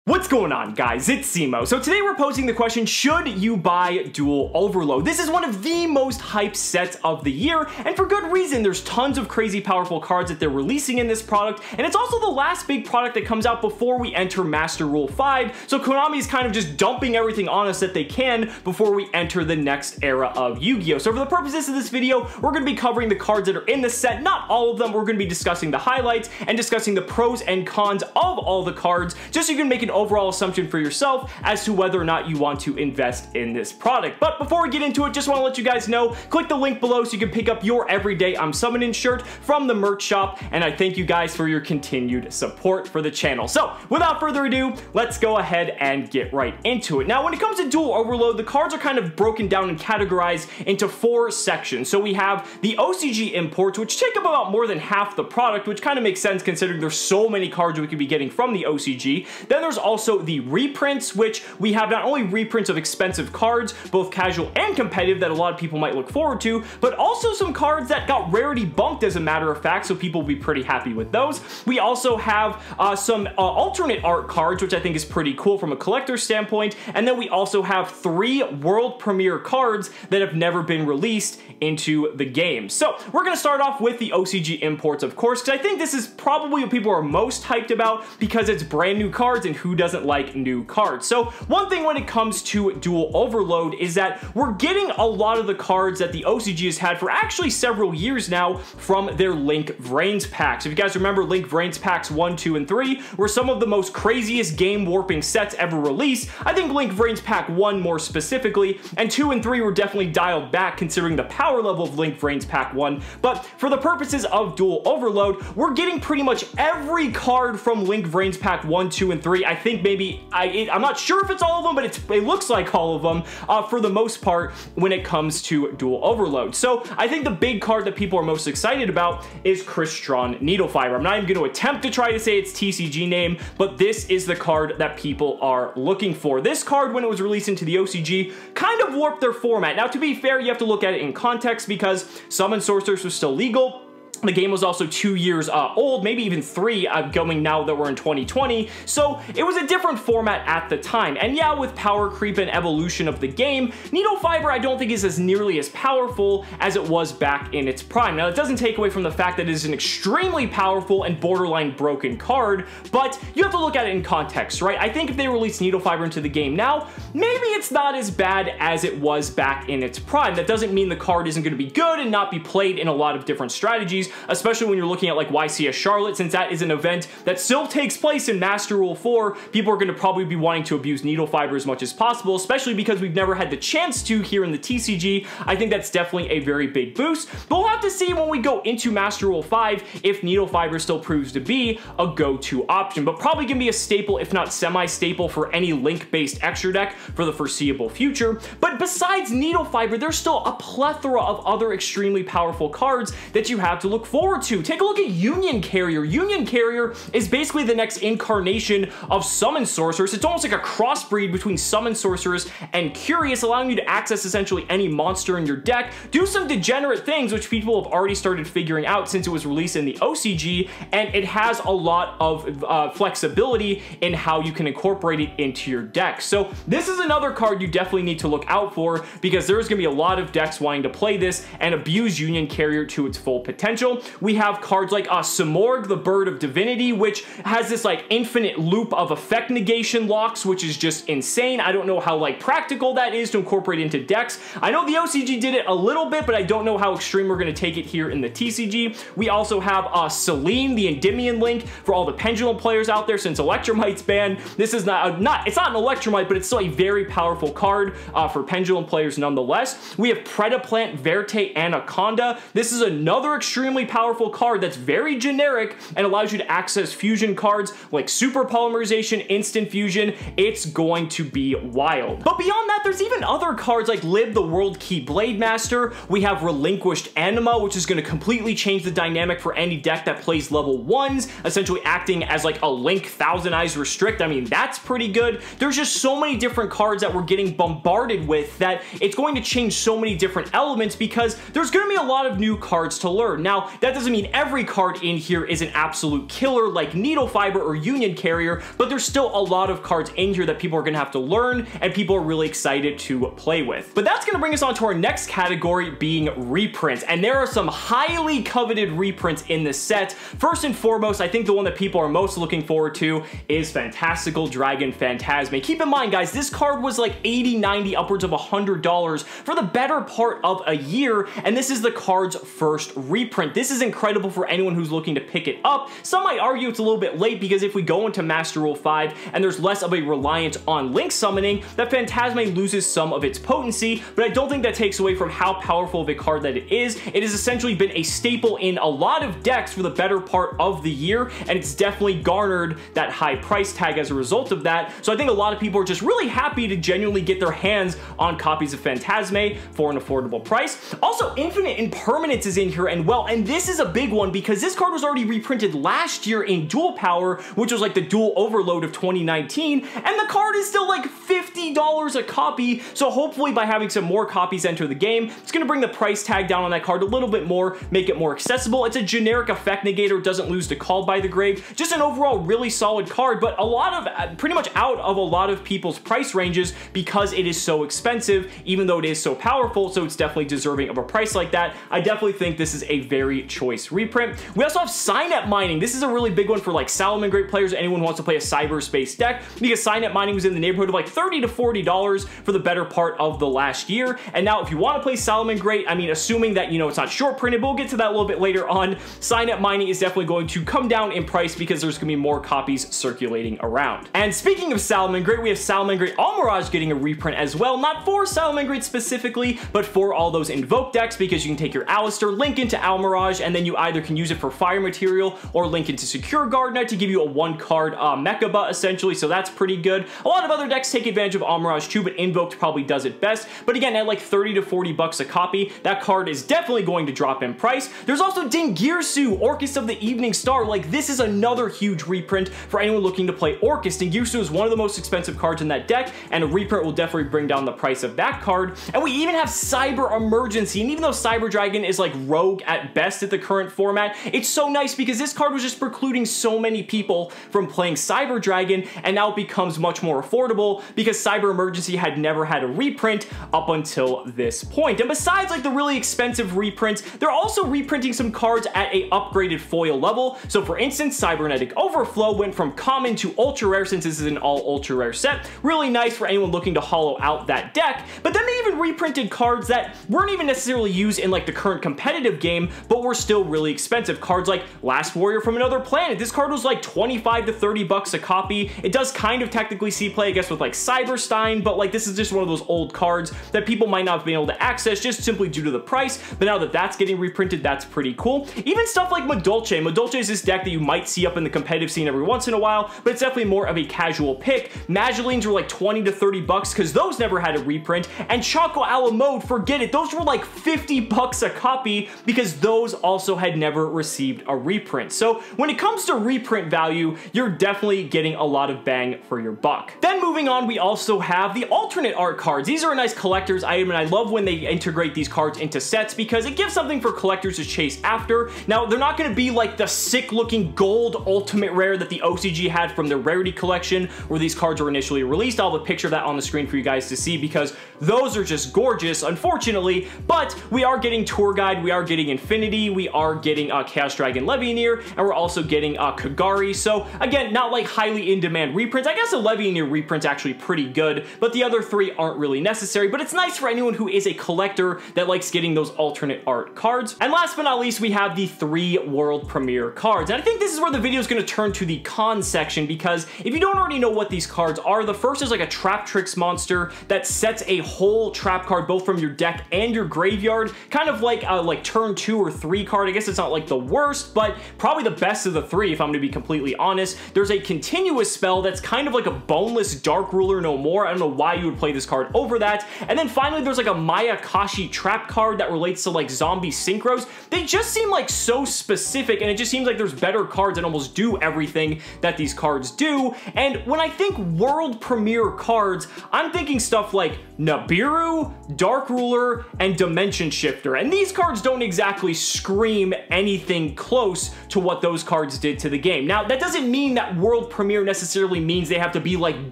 What's going on, guys? It's Cimo. So today we're posing the question, should you buy Duel Overload? This is one of the most hyped sets of the year, and for good reason. There's tons of crazy powerful cards that they're releasing in this product, and it's also the last big product that comes out before we enter Master Rule 5, so Konami is kind of just dumping everything on us that they can before we enter the next era of Yu-Gi-Oh! So for the purposes of this video, we're going to be covering the cards that are in the set, not all of them. We're going to be discussing the highlights and discussing the pros and cons of all the cards, just so you can make an overall assumption for yourself as to whether or not you want to invest in this product. But before we get into it, just want to let you guys know, click the link below so you can pick up your everyday I'm Summoning shirt from the merch shop, and I thank you guys for your continued support for the channel. So without further ado, let's go ahead and get right into it. Now, when it comes to Duel Overload, the cards are kind of broken down and categorized into 4 sections. So we have the OCG imports, which take up about more than half the product, which kind of makes sense considering there's so many cards we could be getting from the OCG. Then there's also the reprints, which we have not only reprints of expensive cards, both casual and competitive, that a lot of people might look forward to, but also some cards that got rarity bumped, as a matter of fact, so people will be pretty happy with those. We also have some alternate art cards, which I think is pretty cool from a collector's standpoint, and then we also have 3 world premiere cards that have never been released into the game. So we're going to start off with the OCG imports, of course, because I think this is probably what people are most hyped about because it's brand new cards, and who doesn't like new cards? So one thing when it comes to Duel Overload is that we're getting a lot of the cards that the OCG has had for actually several years now from their Link Vrains packs. If you guys remember, Link Vrains packs 1, 2, and 3 were some of the most craziest game warping sets ever released. I think Link Vrains pack 1 more specifically, and 2 and 3 were definitely dialed back considering the power level of Link Vrains pack 1. But for the purposes of Duel Overload, we're getting pretty much every card from Link Vrains pack 1, 2, and 3. I think maybe I'm not sure if it's all of them, but it looks like all of them for the most part when it comes to Duel Overload. So I think the big card that people are most excited about is Crystron Needlefiber. I'm not even going to attempt to try to say its TCG name, but this is the card that people are looking for. This card, when it was released into the OCG, kind of warped their format. Now, to be fair, you have to look at it in context because Summon Sorcerers was still legal. The game was also 2 years old, maybe even 3 going now that we're in 2020, so it was a different format at the time. And yeah, with power creep and evolution of the game, Needlefiber I don't think is as nearly as powerful as it was back in its prime. Now, it doesn't take away from the fact that it is an extremely powerful and borderline broken card, but you have to look at it in context, right? I think if they release Needlefiber into the game now, maybe it's not as bad as it was back in its prime. That doesn't mean the card isn't going to be good and not be played in a lot of different strategies, especially when you're looking at like YCS Charlotte, since that is an event that still takes place in Master Rule 4. People are going to probably be wanting to abuse Needlefiber as much as possible, especially because we've never had the chance to here in the TCG. I think that's definitely a very big boost, but we'll have to see when we go into Master Rule 5 if Needlefiber still proves to be a go-to option, but probably going to be a staple, if not semi-staple, for any Link-based extra deck for the foreseeable future. But besides Needlefiber, there's still a plethora of other extremely powerful cards that you have to look forward to. Take a look at Union Carrier. Union Carrier is basically the next incarnation of Summon Sorcerers. It's almost like a crossbreed between Summon Sorcerers and Curious, allowing you to access essentially any monster in your deck, do some degenerate things, which people have already started figuring out since it was released in the OCG, and it has a lot of flexibility in how you can incorporate it into your deck. So this is another card you definitely need to look out for because there's going to be a lot of decks wanting to play this and abuse Union Carrier to its full potential. We have cards like Cimoooooooo, the Bird of Divinity, which has this like infinite loop of effect negation locks, which is just insane. I don't know how like practical that is to incorporate into decks. I know the OCG did it a little bit, but I don't know how extreme we're going to take it here in the TCG. We also have Selene, the Endymion Link, for all the Pendulum players out there since Electromite's banned. This is it's not an Electromite, but it's still a very powerful card for Pendulum players nonetheless. We have Predaplant, Verte, Anaconda. This is another extremely powerful card that's very generic and allows you to access fusion cards like Super Polymerization, Instant Fusion. It's going to be wild. But beyond that, there's even other cards like Lib, the World Key Blade Master. We have Relinquished Anima, which is going to completely change the dynamic for any deck that plays level 1s, essentially acting as like a Link Thousand Eyes Restrict. I mean, that's pretty good. There's just so many different cards that we're getting bombarded with that it's going to change so many different elements because there's going to be a lot of new cards to learn. Now, Now, that doesn't mean every card in here is an absolute killer like Needle Fiber or Union Carrier, but there's still a lot of cards in here that people are going to have to learn and people are really excited to play with. But that's going to bring us on to our next category, being reprints. And there are some highly coveted reprints in this set. First and foremost, I think the one that people are most looking forward to is Fantastical Dragon PHANTAZMAY. Keep in mind, guys, this card was like $80, $90, upwards of $100 for the better part of a year, and this is the card's first reprint. This is incredible for anyone who's looking to pick it up. Some might argue it's a little bit late because if we go into Master Rule 5 and there's less of a reliance on link summoning, that PHANTAZMAY loses some of its potency, but I don't think that takes away from how powerful of a card that it is. It has essentially been a staple in a lot of decks for the better part of the year, and it's definitely garnered that high price tag as a result of that. So I think a lot of people are just really happy to genuinely get their hands on copies of PHANTAZMAY for an affordable price. Also, Infinite Impermanence is in here, and this is a big one because this card was already reprinted last year in Dual Power, which was like the Duel Overload of 2019, and the card is still like $50 a copy. So hopefully by having some more copies enter the game, it's going to bring the price tag down on that card a little bit more, make it more accessible. It's a generic effect negator, doesn't lose to Called by the Grave. Just an overall really solid card, but a lot of, pretty much out of a lot of people's price ranges because it is so expensive, even though it is so powerful, so it's definitely deserving of a price like that. I definitely think this is a very choice reprint. We also have Signet Mining. This is a really big one for like Salamangreat players, anyone who wants to play a cyberspace deck, because Signet Mining was in the neighborhood of like $30 to $40 for the better part of the last year. And now if you want to play Salamangreat, I mean, assuming that, you know, it's not short printed, but we'll get to that a little bit later on, Signet Mining is definitely going to come down in price because there's going to be more copies circulating around. And speaking of Salamangreat, we have Salamangreat Almirage getting a reprint as well, not for Salamangreat specifically, but for all those Invoke decks, because you can take your Alistair, link into Almirage, and then you either can use it for fire material or link into Secure Gardener to give you a one-card Mechaba, essentially, so that's pretty good. A lot of other decks take advantage of Almirage too, but Invoked probably does it best. But again, at like 30 to 40 bucks a copy, that card is definitely going to drop in price. There's also Dingirsu, Orcus of the Evening Star. Like, this is another huge reprint for anyone looking to play Orcus. Dingirsu is one of the most expensive cards in that deck, and a reprint will definitely bring down the price of that card. And we even have Cyber Emergency, and even though Cyber Dragon is like rogue at best at the current format, it's so nice because this card was just precluding so many people from playing Cyber Dragon, and now it becomes much more affordable because Cyber Emergency had never had a reprint up until this point. And besides like the really expensive reprints, they're also reprinting some cards at a upgraded foil level. So for instance, Cybernetic Overflow went from common to ultra rare, since this is an all ultra rare set. Really nice for anyone looking to hollow out that deck. But then they even reprinted cards that weren't even necessarily used in like the current competitive game, but were still really expensive. Cards like Last Warrior from Another Planet. This card was like 25 to 30 bucks a copy. It does kind of technically see play, I guess, with like Cyberstein, but like this is just one of those old cards that people might not have been able to access just simply due to the price. But now that that's getting reprinted, that's pretty cool. Even stuff like MADOLCHE. MADOLCHE is this deck that you might see up in the competitive scene every once in a while, but it's definitely more of a casual pick. Magilines were like 20 to 30 bucks because those never had a reprint. And Choco Alamode, forget it, those were like 50 bucks a copy because those also had never received a reprint. So when it comes to reprint value, you're definitely getting a lot of bang for your buck. Then moving on, we also have the alternate art cards. These are a nice collector's item, and I love when they integrate these cards into sets because it gives something for collectors to chase after. Now, they're not going to be like the sick looking gold ultimate rare that the OCG had from their rarity collection where these cards were initially released. I'll have a picture of that on the screen for you guys to see because those are just gorgeous, unfortunately. But we are getting Tour Guide, we are getting Infinity, we are getting Chaos Dragon Levianeer, and we're also getting Kagari. So again, not like highly in demand reprints. I guess a Levianeer reprint's actually pretty good, but the other three aren't really necessary. But it's nice for anyone who is a collector that likes getting those alternate art cards. And last but not least, we have the 3 world premiere cards. And I think this is where the video is going to turn to the con section, because if you don't already know what these cards are, the first is like a Trap Tricks monster that sets a whole trap card both from your deck and your graveyard, kind of like turn 2 or 3 card. I guess it's not like the worst, but probably the best of the 3 if I'm going to be completely honest. There's a continuous spell that's kind of like a boneless Dark Ruler No More. I don't know why you would play this card over that. And then finally there's like a Mayakashi trap card that relates to like zombie synchros. They just seem like so specific, and it just seems like there's better cards that almost do everything that these cards do. And when I think world premiere cards, I'm thinking stuff like Nibiru, Dark Ruler, and Dimension Shifter. And these cards don't exactly scream anything close to what those cards did to the game. Now, that doesn't mean that World Premiere necessarily means they have to be like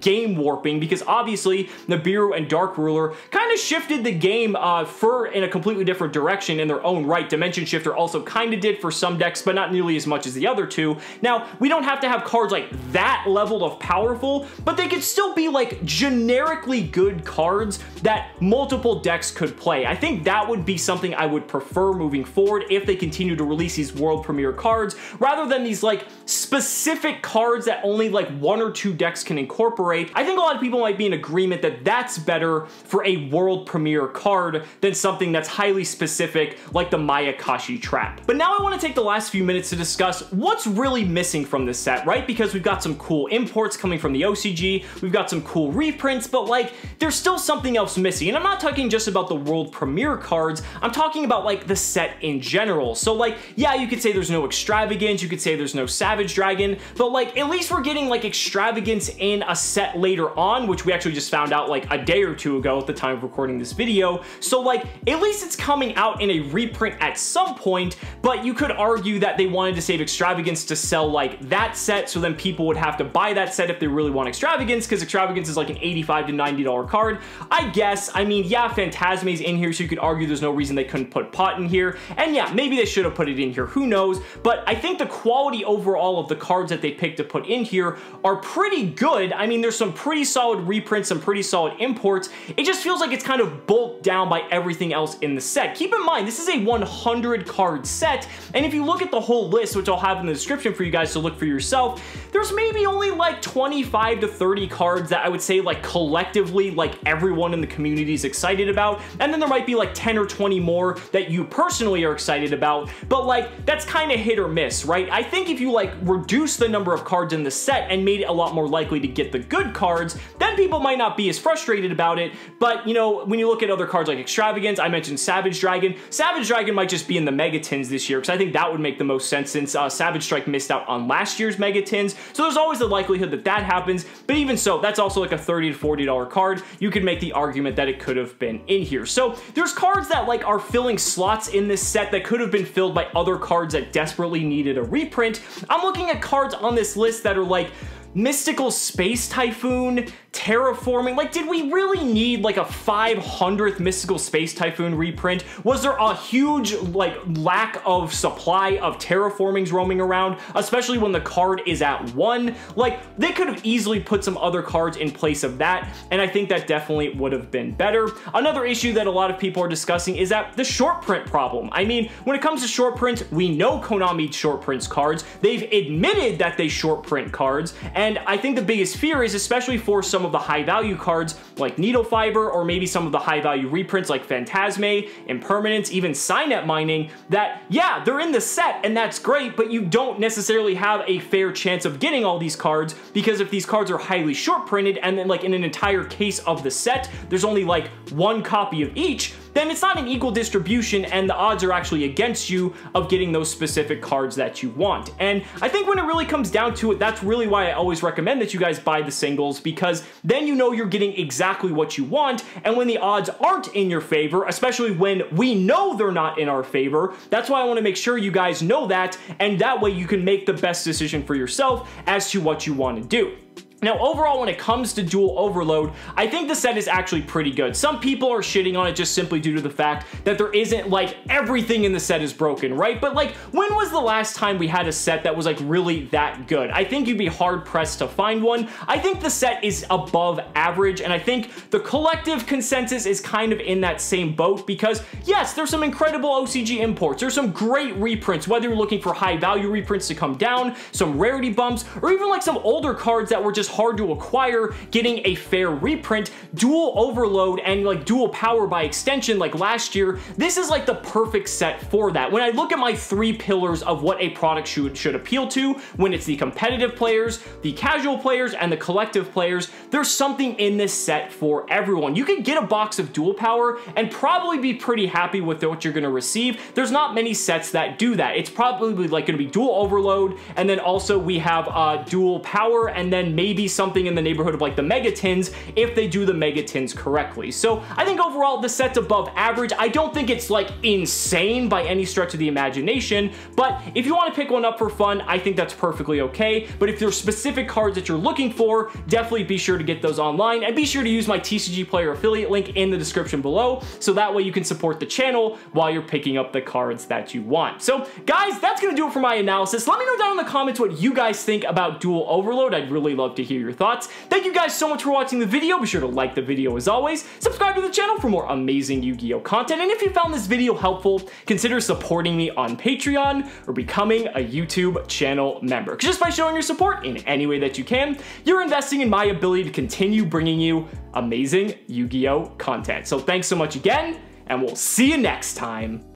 game warping, because obviously Nibiru and Dark Ruler kind of shifted the game in a completely different direction in their own right. Dimension Shifter also kind of did for some decks, but not nearly as much as the other two. Now, we don't have to have cards like that level of powerful, but they could still be like generically good cards that multiple decks could play. I think that would be something I would prefer moving forward if they continue to release these World Premiere cards, rather than these like specific cards that only like one or two decks can incorporate. I think a lot of people might be in agreement that that's better for a World Premiere card than something that's highly specific like the Mayakashi trap. But now I want to take the last few minutes to discuss what's really missing from this set, right? Because we've got some cool imports coming from the OCG, we've got some cool reprints, but like there's still something else missing. And I'm not talking just about the World Premiere cards, I'm talking about like the set in general. So like, yeah, you could say there's no extravagance, you could say there's no Savage Dragon, but like at least we're getting like extravagance in a set later on, which we actually just found out like a day or two ago at the time of recording this video. So like at least it's coming out in a reprint at some point, but you could argue that they wanted to save extravagance to sell like that set, so then people would have to buy that set if they really want extravagance, because extravagance is like an $85 to $90 card. I guess, I mean, yeah, Phantasmay's in here, so you could argue there's no reason they couldn't put Pot in here, and yeah, maybe they should have put it in here, who knows, but I think the quality overall of the cards that they picked to put in here are pretty good. I mean, there's some pretty solid reprints, some pretty solid imports. It just feels like it's kind of bulked down by everything else in the set. Keep in mind, this is a 100 card set, and if you look at the whole list, which I'll have in the description for you guys to look for yourself, there's maybe only like 25 to 30 cards that I would say like collectively like everyone in the community is excited about, and then there might be like 10 or 20 more that you personally are excited about, but like that's kind of hit or miss, right? I think if you like reduce the number of cards in the set and made it a lot more likely to get the good cards, then people might not be as frustrated about it. But you know, when you look at other cards like Extravagance, I mentioned Savage Dragon. Savage Dragon might just be in the Megatins this year, because I think that would make the most sense, since Savage Strike missed out on last year's Megatins, so there's always the likelihood that that happens. But even so, that's also like a $30 to $40 card. You could make the argument that it could have been in here. So there's cards that like are filling slots in this set that could have been filled by other cards that desperately needed a reprint. I'm looking at cards on this list that are like Mystical Space Typhoon, Terraforming. Like, did we really need like a 500th Mystical Space Typhoon reprint? Was there a huge like lack of supply of Terraformings roaming around, especially when the card is at 1? Like, they could have easily put some other cards in place of that, and I think that definitely would have been better. Another issue that a lot of people are discussing is that the short print problem. I mean, when it comes to short print, we know Konami short prints cards. They've admitted that they short print cards, and I think the biggest fear is, especially for some of the high value cards like Needle Fiber, or maybe some of the high value reprints like Phantasmay, Impermanence, even Signet Mining, that yeah, they're in the set and that's great, but you don't necessarily have a fair chance of getting all these cards, because if these cards are highly short printed and then like in an entire case of the set, there's only like one copy of each, then it's not an equal distribution and the odds are actually against you of getting those specific cards that you want. And I think when it really comes down to it, that's really why I always recommend that you guys buy the singles, because then you know you're getting exactly what you want, and when the odds aren't in your favor, especially when we know they're not in our favor, that's why I want to make sure you guys know that, and that way you can make the best decision for yourself as to what you want to do. Now, overall, when it comes to Duel Overload, I think the set is actually pretty good. Some people are shitting on it just simply due to the fact that there isn't, like, everything in the set is broken, right? But, like, when was the last time we had a set that was, like, really that good? I think you'd be hard-pressed to find one. I think the set is above average, and I think the collective consensus is kind of in that same boat, because, yes, there's some incredible OCG imports. There's some great reprints, whether you're looking for high-value reprints to come down, some rarity bumps, or even, like, some older cards that were just hard to acquire getting a fair reprint. Duel Overload and like Dual Power by extension like last year, this is like the perfect set for that. When I look at my 3 pillars of what a product should appeal to, when it's the competitive players, the casual players, and the collective players, there's something in this set for everyone. You can get a box of Dual Power and probably be pretty happy with what you're going to receive. There's not many sets that do that. It's probably like going to be Duel Overload, and then also we have Dual Power, and then maybe maybe something in the neighborhood of like the Mega Tins if they do the Mega Tins correctly. So I think overall the set's above average. I don't think it's like insane by any stretch of the imagination, but if you want to pick one up for fun, I think that's perfectly okay. But if there's specific cards that you're looking for, definitely be sure to get those online, and be sure to use my TCG Player affiliate link in the description below, so that way you can support the channel while you're picking up the cards that you want. So guys, that's gonna do it for my analysis. Let me know down in the comments what you guys think about Duel Overload. I'd really love to hear your thoughts. Thank you guys so much for watching the video. Be sure to like the video as always, subscribe to the channel for more amazing Yu-Gi-Oh content, and if you found this video helpful, consider supporting me on Patreon or becoming a YouTube channel member. Because just by showing your support in any way that you can, you're investing in my ability to continue bringing you amazing Yu-Gi-Oh content. So thanks so much again, and we'll see you next time.